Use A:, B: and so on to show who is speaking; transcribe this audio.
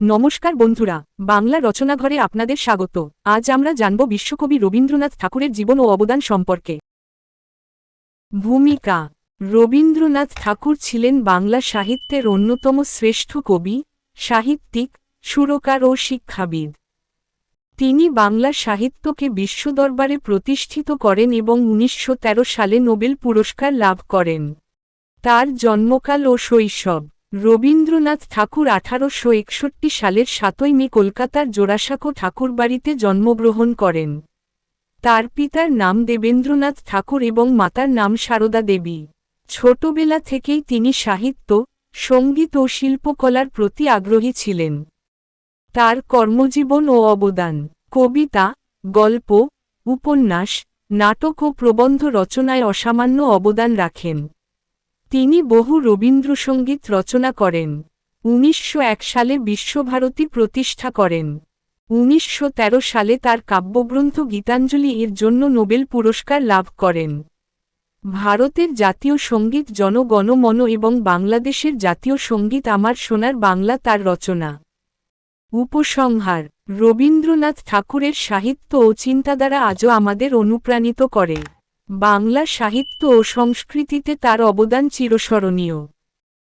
A: নমস্কার বন্ধুরা, বাংলা রচনাঘরে আপনাদের স্বাগত। আজ আমরা জানব বিশ্বকবি রবীন্দ্রনাথ ঠাকুরের জীবন ও অবদান সম্পর্কে। ভূমিকা: রবীন্দ্রনাথ ঠাকুর ছিলেন বাংলা সাহিত্যের অন্যতম শ্রেষ্ঠ কবি, সাহিত্যিক, সুরকার ও শিক্ষাবিদ। তিনি বাংলা সাহিত্যকে বিশ্বদরবারে প্রতিষ্ঠিত করেন এবং ১৯১৩ সালে নোবেল পুরস্কার লাভ করেন। তার জন্মকাল ও শৈশব: রবীন্দ্রনাথ ঠাকুর ১৮৬১ সালের ৭ই মে কলকাতার জোড়াসাঁকো ঠাকুরবাড়িতে জন্মগ্রহণ করেন। তার পিতার নাম দেবেন্দ্রনাথ ঠাকুর এবং মাতার নাম সারদা দেবী। ছোটবেলা থেকেই তিনি সাহিত্য, সঙ্গীত ও শিল্পকলার প্রতি আগ্রহী ছিলেন। তার কর্মজীবন ও অবদান: কবিতা, গল্প, উপন্যাস, নাটক ও প্রবন্ধ রচনায় অসামান্য অবদান রাখেন। তিনি বহু রবীন্দ্রসঙ্গীত রচনা করেন। ১৯০১ সালে বিশ্বভারতী প্রতিষ্ঠা করেন। ১৯১৩ সালে তার কাব্যগ্রন্থ গীতাঞ্জলি এর জন্য নোবেল পুরস্কার লাভ করেন। ভারতের জাতীয় সঙ্গীত জন গণ মন এবং বাংলাদেশের জাতীয় সঙ্গীত আমার সোনার বাংলা তার রচনা। উপসংহার: রবীন্দ্রনাথ ঠাকুরের সাহিত্য ও চিন্তাধারা আজও আমাদের অনুপ্রাণিত করে। বাংলা সাহিত্য ও সংস্কৃতিতে তার অবদান চিরস্মরণীয়।